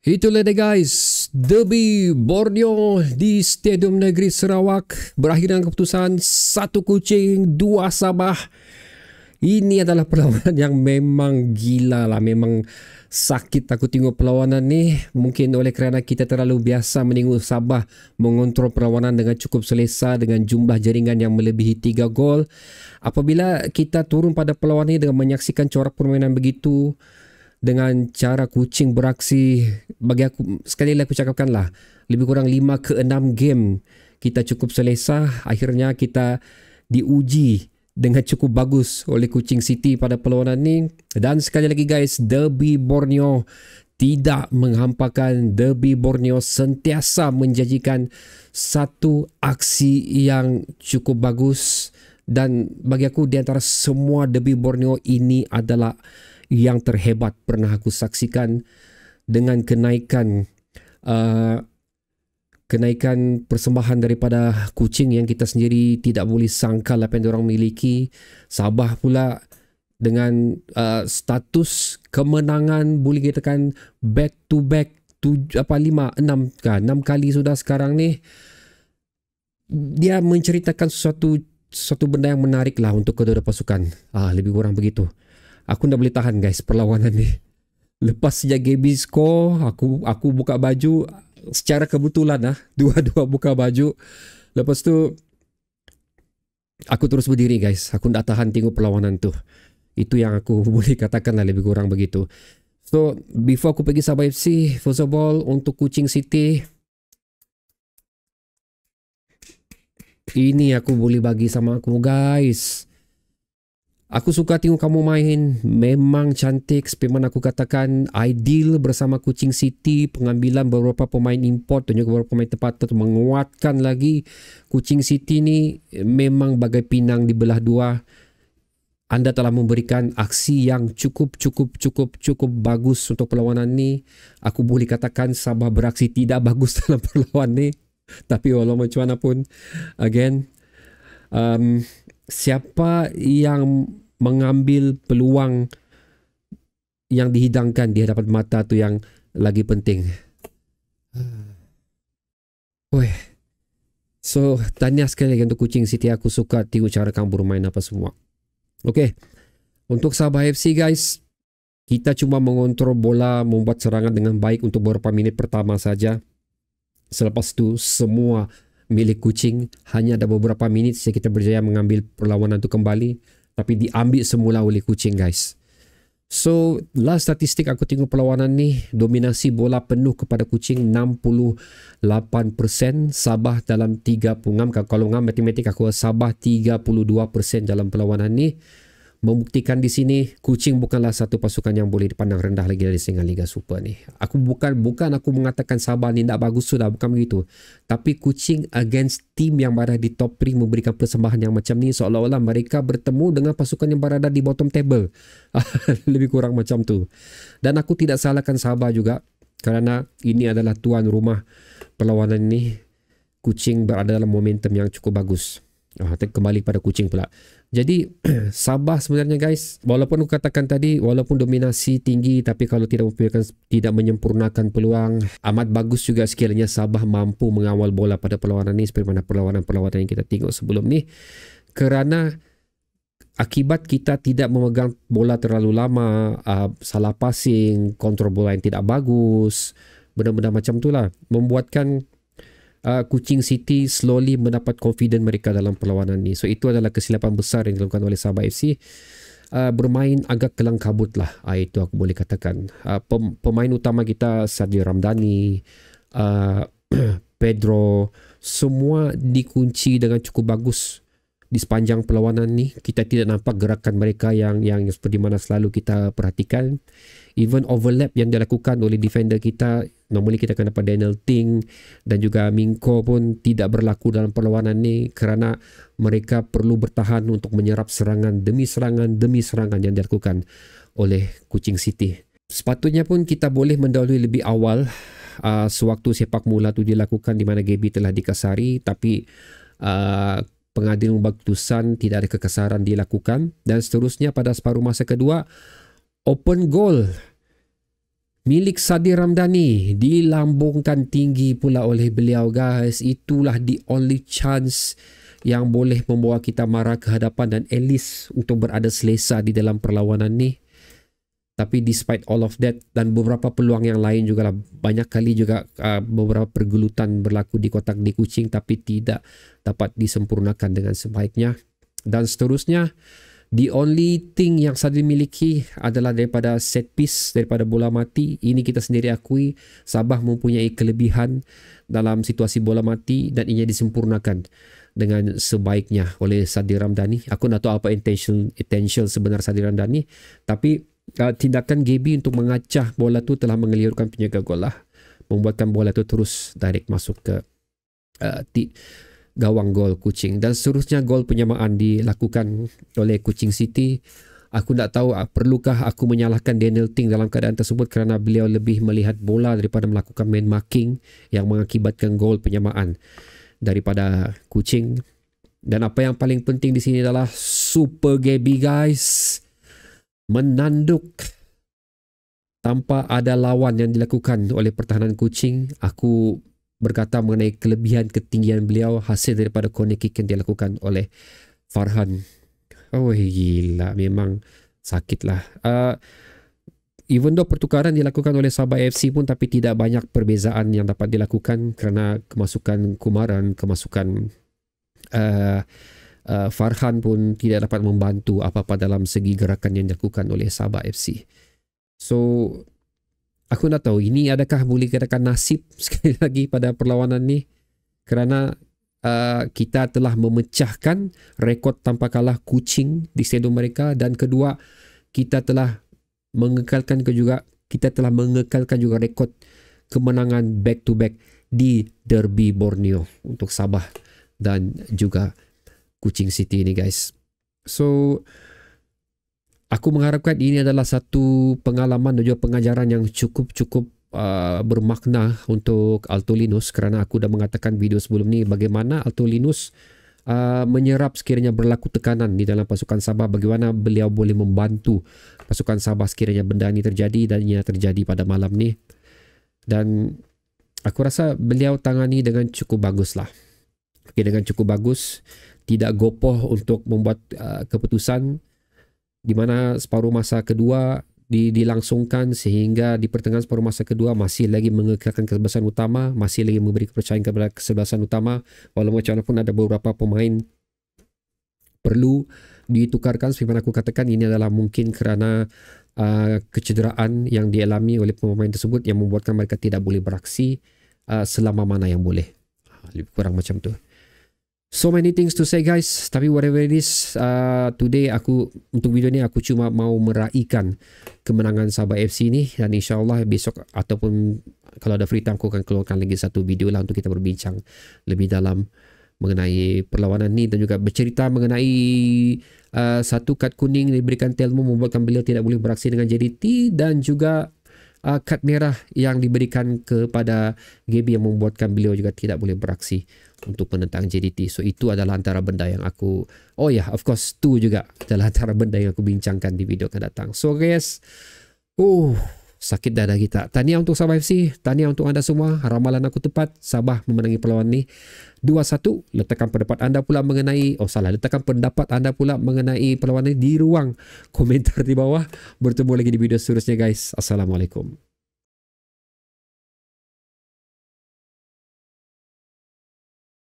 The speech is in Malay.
Itulah dia guys, derby Borneo di Stadium Negeri Sarawak berakhir dengan keputusan 1-2 Sabah. Ini adalah perlawanan yang memang gila lah, memang sakit aku tengok perlawanan ni. Mungkin oleh kerana kita terlalu biasa menengok Sabah mengontrol perlawanan dengan cukup selesa dengan jumlah jaringan yang melebihi 3 gol. Apabila kita turun pada perlawanan ini dengan menyaksikan corak permainan begitu, dengan cara Kuching beraksi, bagi aku sekali lagi aku cakapkanlah, lebih kurang 5 ke 6 game kita cukup selesa. Akhirnya kita diuji dengan cukup bagus oleh Kuching City pada perlawanan ni. Dan sekali lagi guys, derby Borneo tidak menghampakan. Derby Borneo sentiasa menjanjikan satu aksi yang cukup bagus, dan bagi aku di antara semua derby Borneo ini adalah yang terhebat pernah aku saksikan, dengan kenaikan persembahan daripada Kuching yang kita sendiri tidak boleh sangka apa yang diorang miliki. Sabah pula dengan status kemenangan boleh katakan back to back 6 kali sudah sekarang ni. Dia menceritakan sesuatu benda yang menarik lah untuk kedua-dua pasukan. Lebih kurang begitu. Aku tak boleh tahan guys perlawanan ni. Lepas sejak Gaby score, aku buka baju secara kebetulan dua-dua buka baju. Lepas tu aku terus berdiri guys. Aku tak tahan tengok perlawanan tu. Itu yang aku boleh katakan lah, lebih kurang begitu. So before aku pergi Sabah FC, first of all untuk Kuching City, ini aku boleh bagi sama aku guys. Aku suka tengok kamu main, memang cantik. Seperti mana aku katakan, ideal bersama Kuching City. Pengambilan beberapa pemain import dan juga beberapa pemain tempatan menguatkan lagi Kuching City ni. Memang bagai pinang dibelah dua. Anda telah memberikan aksi yang cukup bagus untuk perlawanan ni. Aku boleh katakan Sabah beraksi tidak bagus dalam perlawanan ni. Tapi walau macam mana pun, again, siapa yang mengambil peluang yang dihidangkan di hadapan mata tu yang lagi penting. So tahniah sekali lagi untuk Kuching City. Aku suka tengok cara kamu bermain apa semua. Okay, untuk Sabah FC guys, kita cuma mengontrol bola, membuat serangan dengan baik untuk beberapa minit pertama saja. Selepas tu semua milik Kuching. Hanya ada beberapa minit saja kita berjaya mengambil perlawanan itu kembali, tapi diambil semula oleh Kuching guys. So last statistik aku tengok perlawanan ni, dominasi bola penuh kepada Kuching 68%, Sabah dalam 36. Kalau ngam matematik aku Sabah 32% dalam perlawanan ni. Membuktikan di sini Kuching bukanlah satu pasukan yang boleh dipandang rendah lagi dari singa Liga Super ni. Aku bukan aku mengatakan Sabah ni tak bagus, sudah bukan begitu. Tapi Kuching against tim yang berada di top 3 memberikan persembahan yang macam ni, seolah-olah mereka bertemu dengan pasukan yang berada di bottom table. Lebih kurang macam tu. Dan aku tidak salahkan Sabah juga, kerana ini adalah tuan rumah perlawanan ni. Kuching berada dalam momentum yang cukup bagus. Kembali pada Kuching pula. Jadi Sabah sebenarnya guys, walaupun aku katakan tadi, walaupun dominasi tinggi, tapi kalau tidak menyempurnakan peluang, amat bagus juga sekiranya Sabah mampu mengawal bola pada perlawanan ini, seperti mana perlawanan-perlawanan yang kita tengok sebelum ni. Kerana akibat kita tidak memegang bola terlalu lama, salah passing, kontrol bola yang tidak bagus, benda-benda macam itulah membuatkan Kuching City slowly mendapat confidence mereka dalam perlawanan ni. So itu adalah kesilapan besar yang dilakukan oleh Sabah FC. Bermain agak kelang kabut lah, itu aku boleh katakan. Pemain utama kita Sadio Ramdhani, Pedro, semua dikunci dengan cukup bagus di sepanjang perlawanan ni. Kita tidak nampak gerakan mereka yang seperti mana selalu kita perhatikan. Even overlap yang dilakukan oleh defender kita, normally kita akan dapat Daniel Ting dan juga Mingko pun tidak berlaku dalam perlawanan ni, kerana mereka perlu bertahan untuk menyerap serangan demi serangan yang dilakukan oleh Kuching City. Sepatutnya pun kita boleh mendahului lebih awal sewaktu sepak mula tu dilakukan, di mana Gaby telah dikasari, tapi pengadilan membuat keputusan tidak ada kekasaran dilakukan. Dan seterusnya pada separuh masa kedua, open goal milik Sadir Ramdhani dilambungkan tinggi pula oleh beliau guys. Itulah the only chance yang boleh membawa kita marah ke hadapan dan at least untuk berada selesa di dalam perlawanan ni. Tapi despite all of that dan beberapa peluang yang lain juga lah, banyak kali juga beberapa pergelutan berlaku di kotak di Kuching tapi tidak dapat disempurnakan dengan sebaiknya. Dan seterusnya, the only thing yang Sadir miliki adalah daripada set piece, daripada bola mati. Ini kita sendiri akui Sabah mempunyai kelebihan dalam situasi bola mati dan ini disempurnakan dengan sebaiknya oleh Sadir Ramdhani. Aku nak tahu apa intention sebenar Sadir Ramdhani, tapi tindakan Gaby untuk mengacah bola tu telah mengeliurkan penjaga gol lah, membuatkan bola tu terus direct masuk ke gawang gol Kuching. Dan seterusnya gol penyamaan dilakukan oleh Kuching City. Aku tak tahu perlukah aku menyalahkan Daniel Ting dalam keadaan tersebut kerana beliau lebih melihat bola daripada melakukan man marking yang mengakibatkan gol penyamaan daripada Kuching. Dan apa yang paling penting di sini adalah Super Gaby guys, menanduk tanpa ada lawan yang dilakukan oleh pertahanan Kuching. Aku berkata mengenai kelebihan ketinggian beliau hasil daripada corner kick yang dilakukan oleh Farhan. Oh gila, memang sakitlah. Even though pertukaran dilakukan oleh Sabah FC pun, tapi tidak banyak perbezaan yang dapat dilakukan kerana kemasukan Kumar dan kemasukan Farhan pun tidak dapat membantu apa-apa dalam segi gerakan yang dilakukan oleh Sabah FC. So aku nak tahu ini adakah boleh katakan nasib sekali lagi pada perlawanan ni, kerana kita telah memecahkan rekod tanpa kalah Kuching di stadium mereka, dan kedua kita telah mengekalkan juga rekod kemenangan back to back di Derby Borneo untuk Sabah dan juga Kuching City ini guys. So aku mengharapkan ini adalah satu pengalaman dan juga pengajaran yang cukup bermakna untuk Alto Linus, kerana aku dah mengatakan video sebelum ni bagaimana Alto Linus menyerap sekiranya berlaku tekanan di dalam pasukan Sabah, bagaimana beliau boleh membantu pasukan Sabah sekiranya benda ni terjadi, dan ia terjadi pada malam ni. Dan aku rasa beliau tangani dengan cukup bagus lah. Okay, dengan cukup bagus, tidak gopoh untuk membuat keputusan di mana separuh masa kedua dilangsungkan, sehingga di pertengahan separuh masa kedua masih lagi mengekalkan kesebelasan utama, masih lagi memberi kepercayaan kepada kesebelasan utama, walaupun macam mana pun ada beberapa pemain perlu ditukarkan. Seperti mana aku katakan, ini adalah mungkin kerana kecederaan yang dialami oleh pemain tersebut yang membuatkan mereka tidak boleh beraksi selama mana yang boleh. Lebih kurang macam tu. So many things to say guys, tapi whatever it is, today untuk video ni aku cuma mau meraihkan kemenangan Sabah FC ni, dan insyaAllah besok ataupun kalau ada free time aku akan keluarkan lagi satu video lah untuk kita berbincang lebih dalam mengenai perlawanan ni, dan juga bercerita mengenai satu kad kuning diberikan Telmo membuatkan beliau tidak boleh beraksi dengan JDT, dan juga kad merah yang diberikan kepada Gaby yang membuatkan beliau juga tidak boleh beraksi untuk penentang JDT. So itu adalah antara benda yang aku, of course tu juga adalah antara benda yang aku bincangkan di video akan datang. So guys, sakit dada kita. Tahniah untuk Sabah FC, tahniah untuk anda semua. Ramalan aku tepat, Sabah memenangi perlawanan ni 2-1. Letakkan pendapat anda pula mengenai perlawanan ni di ruang komentar di bawah. Bertemu lagi di video seterusnya guys. Assalamualaikum.